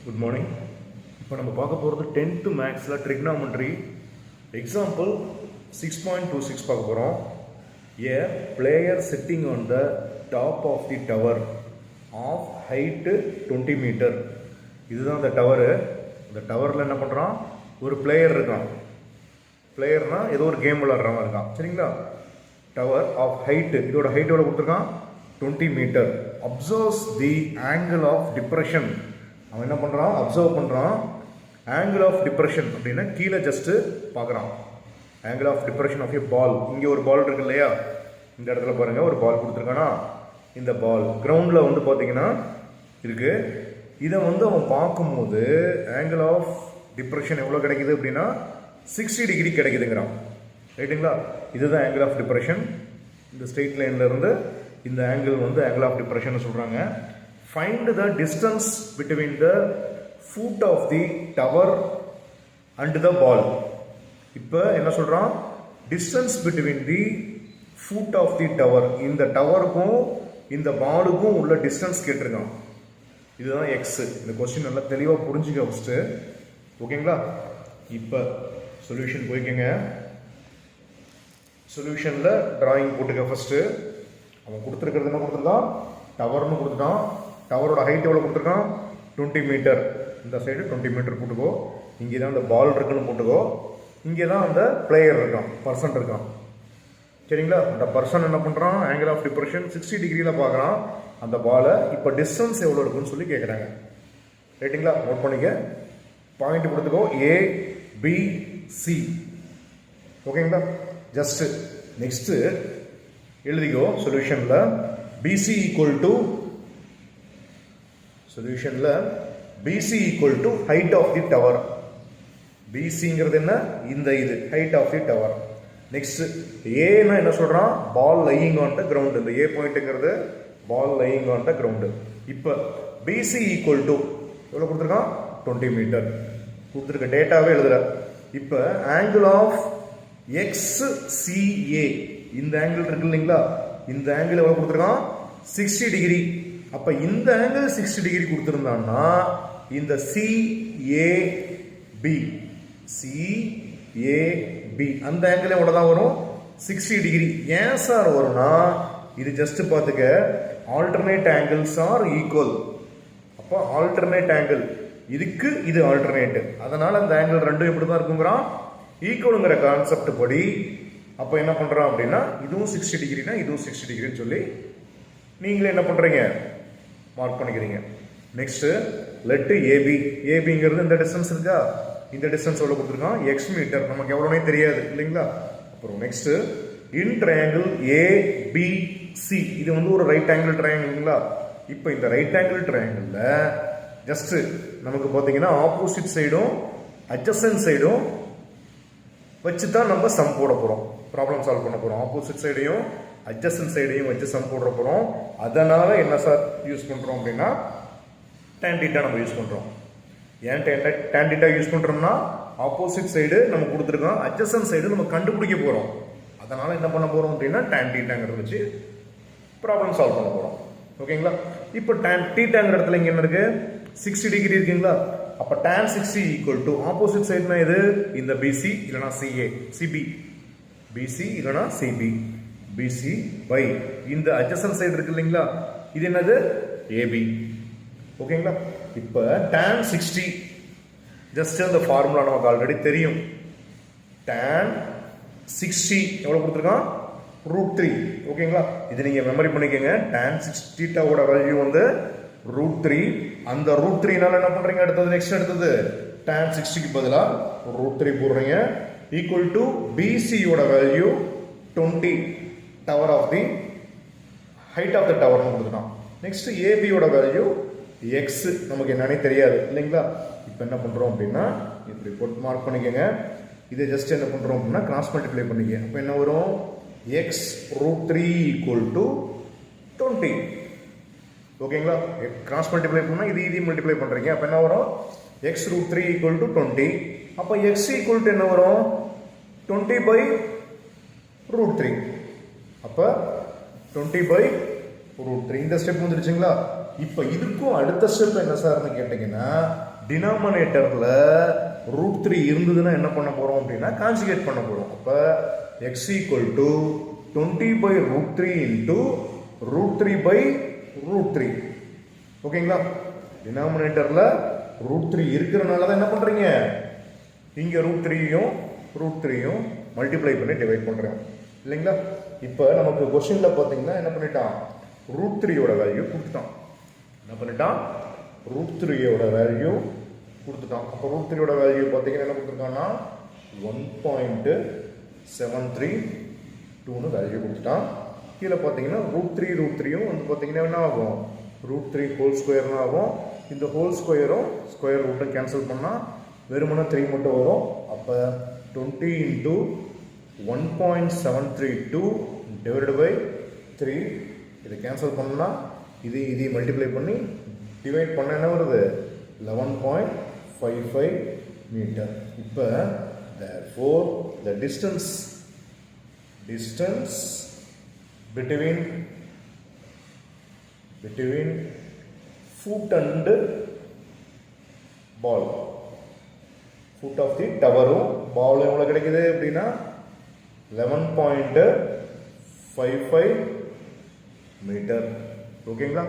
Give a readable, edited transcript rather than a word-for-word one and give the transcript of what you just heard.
Good morning. இப்போ நம்ம பார்க்க போகிறது 10th மேக்ஸில் ட்ரிக்னாமெட்ரி எக்ஸாம்பிள் 6.26 பார்க்க போகிறோம். A player sitting on the top of the tower of height 20 meter. இதுதான் அந்த டவரு. இந்த டவரில் என்ன பண்ணுறான், ஒரு பிளேயர் இருக்கான். பிளேயர்னா ஏதோ ஒரு கேம் விளாட்றவன் இருக்கான், சரிங்களா? டவர் ஆஃப் ஹைட்டு, இதோட ஹைட்டோட கொடுத்துருக்கான் 20 meter. Observes the angle of depression. அவன் என்ன பண்ணுறான், அப்சர்வ் பண்ணுறான். ஆங்கிள் ஆஃப் டிப்ரெஷன் அப்படின்னா கீழே ஜஸ்ட்டு பார்க்குறான். ஆங்கிள் ஆஃப் டிப்ரெஷன் ஆஃப் ஏ பால். இங்கே ஒரு பால் இருக்கு இல்லையா, இந்த இடத்துல பாருங்கள் ஒரு பால் கொடுத்துருக்கானா. இந்த பால் கிரவுண்டில் வந்து பார்த்தீங்கன்னா இருக்குது. இதை வந்து அவன் பார்க்கும்போது ஆங்கிள் ஆஃப் டிப்ரெஷன் எவ்வளோ கிடைக்குது அப்படின்னா 60 டிகிரி கிடைக்குதுங்கிறான், ரைட்டுங்களா? இதுதான் ஆங்கிள் ஆஃப் டிப்ரெஷன். இந்த ஸ்ட்ரெயிட் லைன்லேருந்து இந்த ஆங்கிள் வந்து ஆங்கிள் ஆஃப் டிப்ரெஷன் சொல்கிறாங்க. Find the distance between the foot of the tower and the ball. இப்போ என்ன சொல்கிறான், distance between the foot of the tower, இந்த டவருக்கும் இந்த பாலுக்கும் உள்ள டிஸ்டன்ஸ் கேட்டிருக்கான். இதுதான் எக்ஸ். இந்த கொஸ்டின் நல்லா தெளிவாக புரிஞ்சுக்க ஃபஸ்ட்டு, ஓகேங்களா? இப்போ சொல்யூஷன் போய்க்கங்க. சொல்யூஷனில் டிராயிங் போட்டுக்க ஃபஸ்ட்டு. அவன் கொடுத்துருக்கிறது என்ன கொடுத்துருக்கான், டவர்னு கொடுத்துட்டான். டவரோட ஹைட் எவ்வளோ கொடுத்துருக்கான், 20 மீட்டர். இந்த சைடு 20 மீட்டர் போட்டுக்கோ. இங்கே தான் அந்த பால் இருக்குன்னு போட்டுக்கோ. இங்கே தான் அந்த பிளேயர் இருக்கான், பர்சன் இருக்கான், சரிங்களா? அந்த பர்சன் என்ன பண்ணுறான், ஆங்கிள் ஆஃப் டிப்ரெஷன் 60 டிகிரியில் பார்க்குறான் அந்த பாலை. இப்போ டிஸ்டன்ஸ் எவ்வளோ இருக்குன்னு சொல்லி கேட்குறாங்க, ரைட்டுங்களா? நோட் பண்ணிக்க, பாயிண்ட் கொடுத்துக்கோ. ஏ பி சி, ஓகேங்களா? ஜஸ்ட்டு நெக்ஸ்ட்டு எழுதிக்கோ. சொல்யூஷனில் பிசி ஈக்குவல் டு சொல்யூஷனில் PC equal to height of the tower. பிசிங்கிறது என்ன, இந்த இது height of the tower. Next ஏன்னா என்ன சொல்கிறான், ball lying on the ground. இந்த ஏ பாயிண்ட்டுங்கிறது ball lying on the ground. இப்போ பிசி ஈக்குவல் டு எவ்வளோ கொடுத்துருக்கான், 20 மீட்டர் கொடுத்துருக்க. டேட்டாவே எழுதுற. இப்போ ஆங்கிள் ஆஃப் எக்ஸ்சிஏ, இந்த ஆங்கிள் இருக்கு இல்லைங்களா, இந்த ஆங்கிள் எவ்வளோ கொடுத்துருக்கான், 60 டிகிரி. அப்போ இந்த ஆங்கிள் 60 டிகிரி கொடுத்துருந்தான்னா இந்த சிஏபி, சிஏபி அந்த ஆங்கிள் எவ்வளோ தான் வரும், 60 டிகிரி. ஏன் சார் வரும்னா, இது ஜஸ்ட் பார்த்துக்க, ஆல்டர்னேட் ஆங்கிள்ஸ் ஆர் ஈக்குவல். அப்போ ஆல்டர்னேட் ஆங்கிள் இதுக்கு இது ஆல்டர்னேட், அதனால அந்த ஆங்கிள் ரெண்டும் எப்படி தான் இருக்குங்கிறான், ஈக்குவலுங்கிற கான்செப்ட் படி. அப்போ என்ன பண்ணுறான் அப்படின்னா, இதுவும் 60 டிகிரினா இதுவும் 60 டிகிரின்னு சொல்லி நீங்களே என்ன பண்ணுறீங்க, மார்க் பண்ணிக்கிறீங்க. Next laddu AB. ஏபிங்கிறது இந்த டிஸ்டன்ஸ் இருக்கா, இந்த டிஸ்டன்ஸ் எவ்வளோ கொடுத்துருக்கான், எக்ஸ் மீட்டர். நமக்கு எவ்வளோனே தெரியாது இல்லைங்களா? அப்புறம் நெக்ஸ்ட்டு இன் ட்ரையாங்கிள் ஏபிசி, இது வந்து ஒரு ரைட் ஆங்கிள் ட்ரையாங்கிள்ங்களா? இப்போ இந்த ரைட் ஆங்கிள் ட்ரையாங்கிளில் ஜஸ்ட்டு நமக்கு பார்த்தீங்கன்னா ஆப்போசிட் சைடும் அட்ஜசன்ட் சைடும் வச்சு தான் நம்ம சம் போட போகிறோம், ப்ராப்ளம் சால்வ் பண்ண போகிறோம். ஆப்போசிட் சைடையும் அட்ஜசன்ட் சைடையும் வச்சு சம் போட போகிறோம். அதனால் என்ன சார் யூஸ் பண்ணுறோம் அப்படின்னா tan θ நம்ம யூஸ் பண்ணுறோம். ஏன் tan θ யூஸ் பண்ணுறோம்னா, ஆப்போசிட் சைடு நம்ம கொடுத்துருக்கோம், அட்ஜசன்ட் சைடு நம்ம கண்டுபிடிக்க போகிறோம். அதனால் என்ன பண்ண போகிறோம் அப்படின்னா tan θங்கிறத வச்சு ப்ராப்ளம் சால்வ் பண்ண போகிறோம், ஓகேங்களா? இப்போ tan θங்கிற இடத்துல இங்கே என்ன இருக்குது, 60 டிகிரி இருக்குங்களா? அப்போ tan 60 ஈக்குவல் டு ஆப்போசிட் சைடுனா இது இந்த பிசி இல்லைனா சிஏ, சிபி, பிசி இல்லைனா சிபி, பிசி பை இந்த அட்ஜசன்ட் சைடு இருக்கு இல்லைங்களா, இது என்னது, ஏபி, ஓகேங்களா? இப்போ tan 60 ஜஸ்ட் அந்த ஃபார்முலா நமக்கு ஆல்ரெடி தெரியும். tan 60 எவ்வளோ கொடுத்துருக்கான், √3, ஓகேங்களா? இது நீங்கள் மெமரி பண்ணிக்கோங்க. tan 60 θவோட வேல்யூ வந்து √3. அந்த √3னால என்ன பண்ணுறீங்க, அடுத்தது நெக்ஸ்ட் அடுத்தது tan 60க்கு பதிலாக √3 போடுறீங்க. ஈக்குவல் டு பிசியோட value 20, tower of the height of the டவர்னு கொடுத்துட்டான். நெக்ஸ்ட் ஏபியோட வேல்யூ எக்ஸ், நமக்கு என்னன்னே தெரியாது இல்லைங்களா? இப்போ என்ன பண்ணுறோம் அப்படின்னா இப்படி போட்டு மார்க் பண்ணிக்கோங்க. இதை ஜஸ்ட் என்ன பண்ணுறோம் அப்படின்னா கிராஸ் மல்டிப்ளை பண்ணிக்க. அப்போ என்ன வரும், எக்ஸ் √3 ஈக்குவல் டு 20, ஓகேங்களா? கிராஸ் மல்டிப்ளை பண்ணால் இது மல்டிப்ளை பண்ணுறீங்க. அப்போ என்ன வரும், எக்ஸ் √3 ஈக்குவல் டு 20. அப்போ எக்ஸ் ஈக்குவல் டு என்ன வரும், 20 பை √3. அப்போ 20 பை √3 இந்த ஸ்டெப் வந்துருச்சுங்களா? இப்போ இதுக்கும் அடுத்த ஸ்டெப் என்ன சார்னு கேட்டிங்கன்னா டினாமினேட்டரில் √3 இருந்ததுன்னா என்ன பண்ண போகிறோம் அப்படின்னா கான்ஜுகேட் பண்ண போகிறோம். அப்போ x ஈக்குவல் டு 20/√3 இன்ட்டு √3/√3. ஓகேங்களா? டினாமினேட்டரில் √3 இருக்கிறனால தான் என்ன பண்ணுறீங்க, இங்கே √3யும் மல்டிப்ளை பண்ணி டிவைட் பண்ணுறோம் இல்லைங்களா? இப்போ நமக்கு கொஸ்டினில் பார்த்தீங்கன்னா என்ன பண்ணிட்டான், √3யோட வேல்யூ கொடுத்துட்டான். என்ன பண்ணிட்டான், √3யோட வேல்யூ கொடுத்துட்டான். அப்போ √3யோட வேல்யூ பார்த்தீங்கன்னா என்ன கொடுத்துருக்கான்னா 1.732ன்னு வேல்யூ கொடுத்துட்டான். கீழே பார்த்தீங்கன்னா √3யும் வந்து பார்த்தீங்கன்னா என்ன ஆகும், √3 ஹோல் ஸ்கொயர்னு ஆகும். இந்த ஹோல் ஸ்கொயரும் ஸ்கொயர் ரூட்டும் கேன்சல் பண்ணால் வெறுமனே 3 மட்டும் வரும். அப்போ 20 இன்ட்டு 1.732 டிவைடட் பை 3. இதை கேன்சல் பண்ணால் இதை மல்டிப்ளை பண்ணி டிவைட் பண்ண என்ன வருது, 11.55 மீட்டர். இப்போ therefore the distance between foot and ball, foot of the டவரும் பால் எவ்வளோ கிடைக்குது அப்படின்னா 11.55 மீட்டர். ஓகேங்களா?